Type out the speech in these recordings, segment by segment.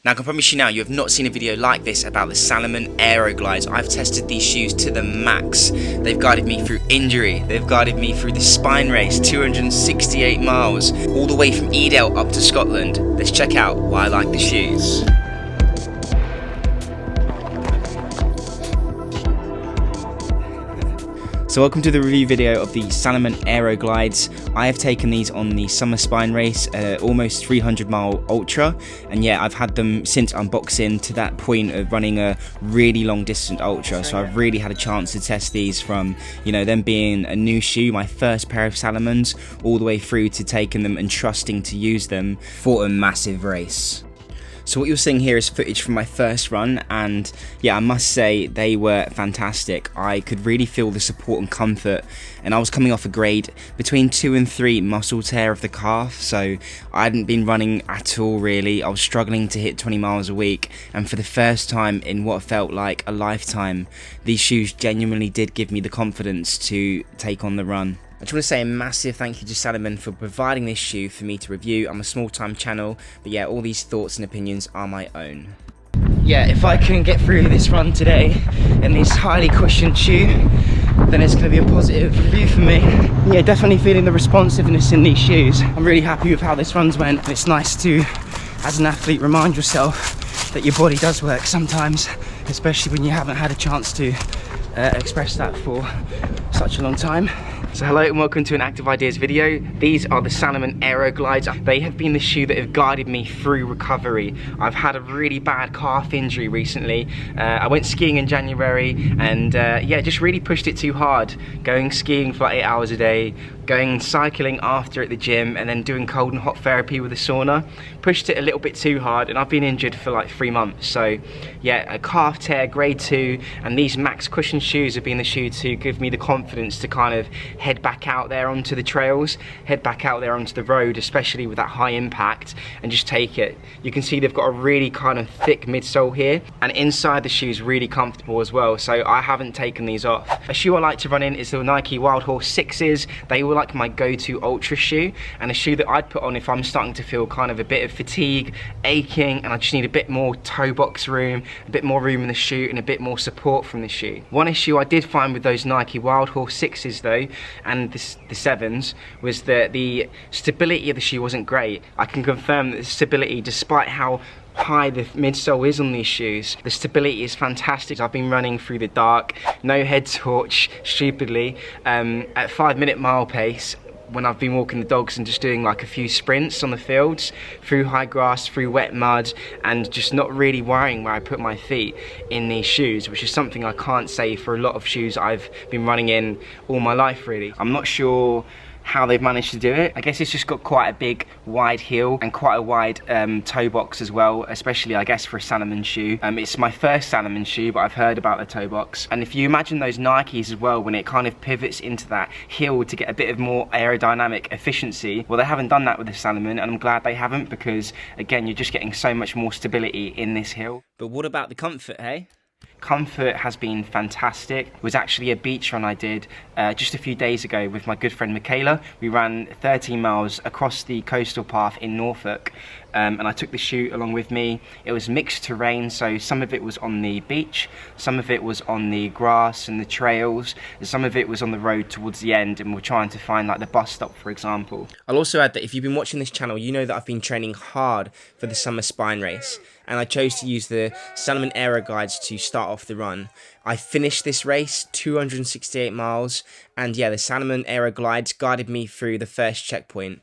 Now I can promise you now, you have not seen a video like this about the Salomon Aero Glides. I've tested these shoes to the max. They've guided me through injury, they've guided me through the spine race, 268 miles, all the way from Edale up to Scotland. Let's check out why I like the shoes. So welcome to the review video of the Salomon Aero Glides. I have taken these on the summer spine race, almost 300 mile ultra, and yeah, I've had them since unboxing to that point of running a really long distance ultra, so I've really had a chance to test these from, you know, them being a new shoe, my first pair of Salomons, all the way through to taking them and trusting to use them for a massive race. So what you're seeing here is footage from my first run, and yeah, I must say they were fantastic. I could really feel the support and comfort, and I was coming off a grade between 2 and 3 muscle tear of the calf, so I hadn't been running at all really. I was struggling to hit 20 miles a week, and for the first time in what felt like a lifetime, these shoes genuinely did give me the confidence to take on the run. I just want to say a massive thank you to Salomon for providing this shoe for me to review. I'm a small time channel, but yeah, all these thoughts and opinions are my own. Yeah, if I can get through this run today in this highly cushioned shoe, then it's going to be a positive review for me. Yeah, definitely feeling the responsiveness in these shoes. I'm really happy with how this run's went, and it's nice to, as an athlete, remind yourself that your body does work sometimes, especially when you haven't had a chance to express that for such a long time. So hello and welcome to an Active Ideas video. These are the Salomon Aero Glides. They have been the shoe that have guided me through recovery. I've had a really bad calf injury recently. I went skiing in January and yeah, just really pushed it too hard. Going skiing for like 8 hours a day, going cycling after at the gym, and then doing cold and hot therapy with a sauna. Pushed it a little bit too hard, and I've been injured for like 3 months. So yeah, a calf tear, grade 2, and these max cushion shoes have been the shoe to give me the confidence to kind of head back out there onto the trails, head back out there onto the road, especially with that high impact, and just take it. You can see they've got a really kind of thick midsole here, and inside the shoe is really comfortable as well, so I haven't taken these off. A shoe I like to run in is the Nike Wildhorse 6s. They were like my go-to ultra shoe, and a shoe that I'd put on if I'm starting to feel kind of a bit of fatigue, aching, and I just need a bit more toe box room, a bit more room in the shoe, and a bit more support from the shoe. One issue I did find with those Nike Wildhorse 6s though, and the 7s, was that the stability of the shoe wasn't great. I can confirm that the stability, despite how high the midsole is on these shoes, the stability is fantastic. I've been running through the dark, no head torch, stupidly, at 5-minute mile pace, when I've been walking the dogs and just doing like a few sprints on the fields, through high grass, through wet mud, and just not really worrying where I put my feet in these shoes, which is something I can't say for a lot of shoes I've been running in all my life really. I'm not sure how they've managed to do it. I guess it's just got quite a big wide heel and quite a wide toe box as well, especially I guess for a Salomon shoe. It's my first Salomon shoe, but I've heard about the toe box. And if you imagine those Nikes as well, when it kind of pivots into that heel to get a bit of more aerodynamic efficiency, well, they haven't done that with the Salomon, and I'm glad they haven't, because again, you're just getting so much more stability in this heel. But what about the comfort, hey? Comfort has been fantastic. It was actually a beach run I did just a few days ago with my good friend Michaela. We ran 13 miles across the coastal path in Norfolk, and I took the shoe along with me. It was mixed terrain, so some of it was on the beach, some of it was on the grass and the trails, and some of it was on the road towards the end, and we're trying to find like the bus stop, for example. I'll also add that if you've been watching this channel, you know that I've been training hard for the summer spine race, and I chose to use the Salomon Aero Glides to start off the run. I finished this race, 268 miles, and yeah, the Salomon Aero Glides guided me through the first checkpoint.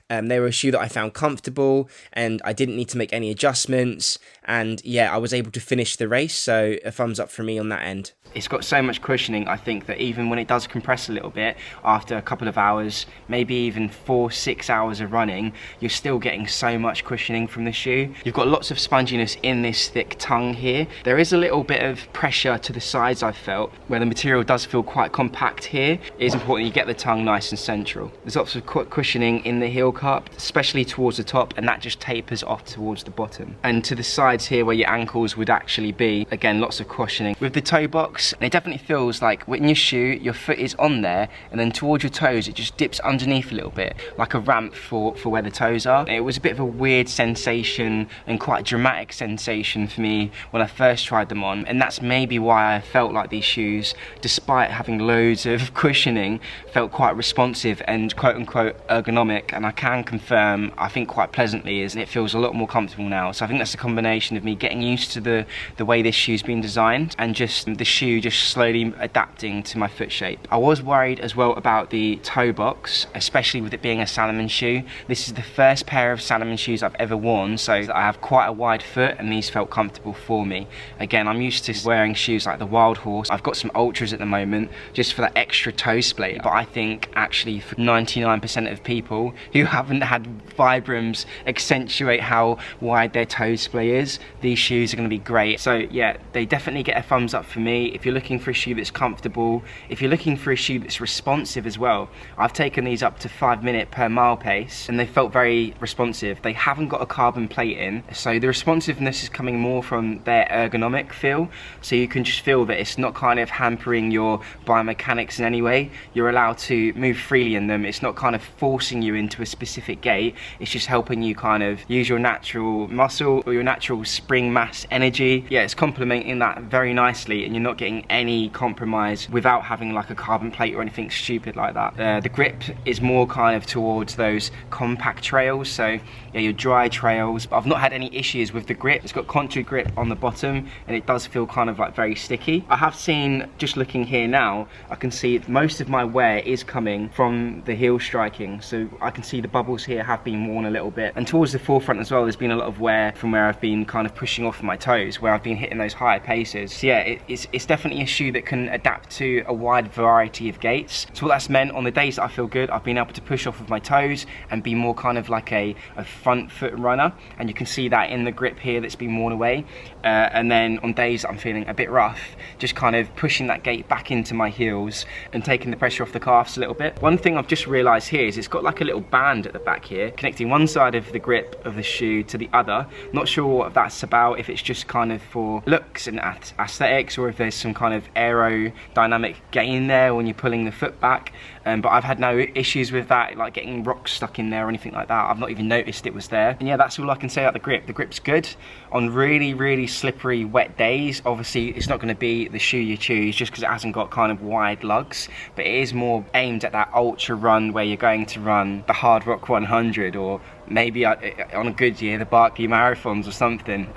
They were a shoe that I found comfortable, and I didn't need to make any adjustments, and yeah, I was able to finish the race, so a thumbs up for me on that end. It's got so much cushioning, I think, that even when it does compress a little bit after a couple of hours, maybe even 4-6 hours of running, you're still getting so much cushioning from the shoe. You've got lots of sponginess in this thick tongue here. There is a little bit of pressure to the sides, I've felt, where the material does feel quite compact here. It is important you get the tongue nice and central. There's lots of cushioning in the heel cup, especially towards the top, and that just tapers off towards the bottom. And to the sides here where your ankles would actually be, again, lots of cushioning. With the toe box, it definitely feels like in your shoe, your foot is on there, and then towards your toes, it just dips underneath a little bit, like a ramp for where the toes are. It was a bit of a weird sensation and quite a dramatic sensation for me when I first tried them on, and that's maybe why I felt like these shoes, despite having loads of cushioning, felt quite responsive and quote-unquote ergonomic. And I can confirm, I think quite pleasantly, is it feels a lot more comfortable now. So I think that's a combination of me getting used to the way this shoe's been designed, and just the shoe just slowly adapting to my foot shape. I was worried as well about the toe box, especially with it being a Salomon shoe. This is the first pair of Salomon shoes I've ever worn, so I have quite a wide foot, and these felt comfortable for me. Again, I'm used to wearing shoes like the Wildhorse. I've got some Ultras at the moment just for that extra toe splay, but I think actually for 99% of people who haven't had Vibrams accentuate how wide their toe splay is, these shoes are going to be great. So yeah, they definitely get a thumbs up for me. If you're looking for a shoe that's comfortable, if you're looking for a shoe that's responsive as well, I've taken these up to 5 minute per mile pace, and they felt very responsive. They haven't got a carbon plate in, so the responsiveness is coming more from their ergonomic feel, so you can just feel that it's not kind of hampering your biomechanics in any way. You're allowed to move freely in them. It's not kind of forcing you into a specific gait. It's just helping you kind of use your natural muscle or your natural spring mass energy. Yeah, it's complementing that very nicely, and you're not getting any compromise without having like a carbon plate or anything stupid like that. The grip is more kind of towards those compact trails, so yeah, your dry trails. I've not had any issues with the grip. It's got contour grip on the bottom, and it does feel kind of like very sticky. I have seen, just looking here now, I can see most of my wear is coming from the heel striking, so I can see the bubbles here have been worn a little bit, and towards the forefront as well, there's been a lot of wear from where I've been kind of pushing off my toes, where I've been hitting those higher paces. So yeah, it's definitely a shoe that can adapt to a wide variety of gaits. So what that's meant, on the days that I feel good, I've been able to push off with my toes and be more kind of like a front foot runner, and you can see that in the grip here that's been worn away. And then on days that I'm feeling a bit rough, just kind of pushing that gait back into my heels and taking the pressure off the calves a little bit. One thing I've just realised here is it's got like a little band at the back here connecting one side of the grip of the shoe to the other. Not sure what that's about, if it's just kind of for looks and aesthetics, or if there's some kind of aerodynamic gain there when you're pulling the foot back. But I've had no issues with that, like getting rocks stuck in there or anything like that. I've not even noticed it was there. And yeah, that's all I can say about the grip. The grip's good on really, really slippery, wet days. Obviously, it's not going to be the shoe you choose just because it hasn't got kind of wide lugs, but it is more aimed at that ultra run where you're going to run the Hard Rock 100, or maybe on a good year, the Barkley Marathons or something.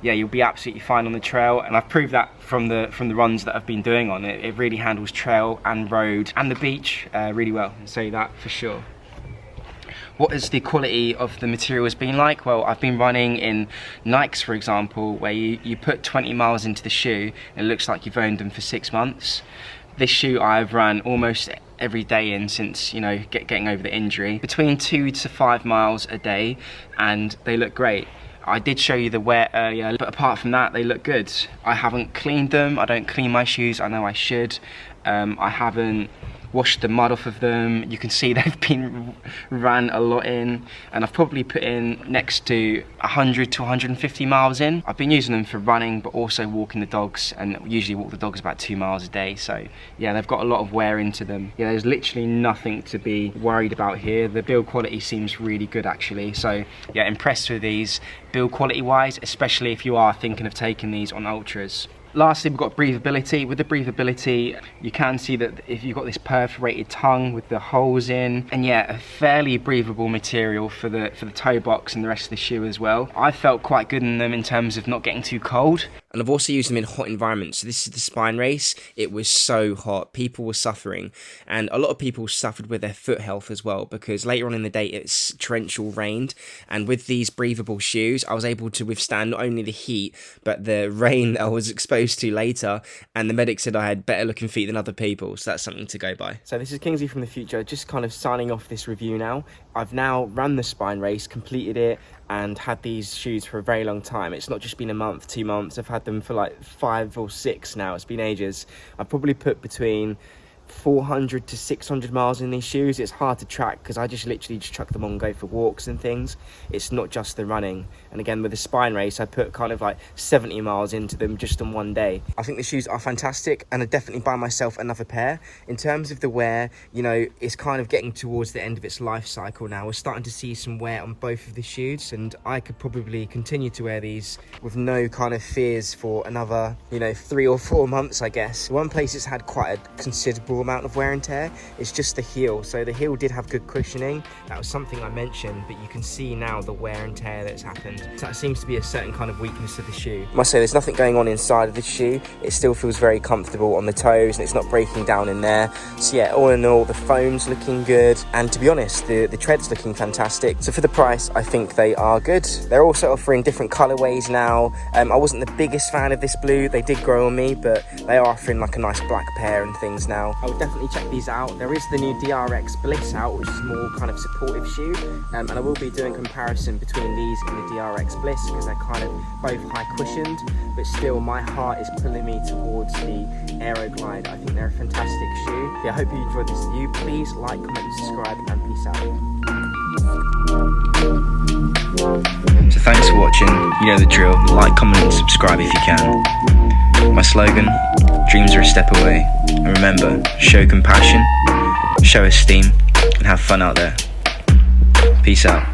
Yeah, you'll be absolutely fine on the trail, and I've proved that from the runs that I've been doing on it. It really handles trail and road and the beach really well, I'll say that for sure. What has the quality of the materials been like? Well, I've been running in Nikes, for example, where you put 20 miles into the shoe and it looks like you've owned them for 6 months. This shoe I've run almost every day in since, you know, getting over the injury, between 2 to 5 miles a day, and they look great. I did show you the wear earlier, but apart from that, they look good. I haven't cleaned them. I don't clean my shoes. I know I should. I haven't washed the mud off of them. You can see they've been ran a lot in, and I've probably put in next to 100 to 150 miles in. I've been using them for running, but also walking the dogs, and usually walk the dogs about 2 miles a day. So yeah, they've got a lot of wear into them. Yeah, there's literally nothing to be worried about here. The build quality seems really good actually. So yeah, impressed with these build quality wise, especially if you are thinking of taking these on ultras. Lastly, we've got breathability. With the breathability, you can see that if you've got this perforated tongue with the holes in, and yeah, a fairly breathable material for the toe box and the rest of the shoe as well. I felt quite good in them in terms of not getting too cold. And I've also used them in hot environments. So this is the spine race. It was so hot. People were suffering. And a lot of people suffered with their foot health as well, because later on in the day, it's torrential rained. And with these breathable shoes, I was able to withstand not only the heat, but the rain that I was exposed to later. And the medic said I had better looking feet than other people. So that's something to go by. So this is Kingsley from the future, just kind of signing off this review now. I've now run the spine race, completed it, and had these shoes for a very long time. It's not just been a month, 2 months. I've had them for like 5 or 6 now. It's been ages. I've probably put between 400 to 600 miles in these shoes. It's hard to track because I just literally just chuck them on, go for walks and things. It's not just the running. And again, with the spine race, I put kind of like 70 miles into them just on one day. I think the shoes are fantastic, and I'd definitely buy myself another pair. In terms of the wear, you know, it's kind of getting towards the end of its life cycle now. We're starting to see some wear on both of the shoes, and I could probably continue to wear these with no kind of fears for another, you know, 3 or 4 months, I guess. One place it's had quite a considerable amount of wear and tear is just the heel. So the heel did have good cushioning. That was something I mentioned, but you can see now the wear and tear that's happened. So that seems to be a certain kind of weakness of the shoe. I must say, there's nothing going on inside of the shoe. It still feels very comfortable on the toes, and it's not breaking down in there. So yeah, all in all, the foam's looking good, and to be honest, the tread's looking fantastic. So for the price, I think they are good. They're also offering different colorways now. I wasn't the biggest fan of this blue. They did grow on me, but they are offering like a nice black pair and things now. I would definitely check these out. There is the new DRX Bliss out, which is more kind of supportive shoe, and I will be doing comparison between these and the DRX Bliss because they're kind of both high cushioned, but still my heart is pulling me towards the Aero Glide. I think they're a fantastic shoe. Yeah, I hope you enjoyed this review. Please like, comment and subscribe, and peace out. So thanks for watching. You know the drill. Like, comment and subscribe if you can. My slogan, dreams are a step away. And remember, show compassion, show esteem, and have fun out there. Peace out.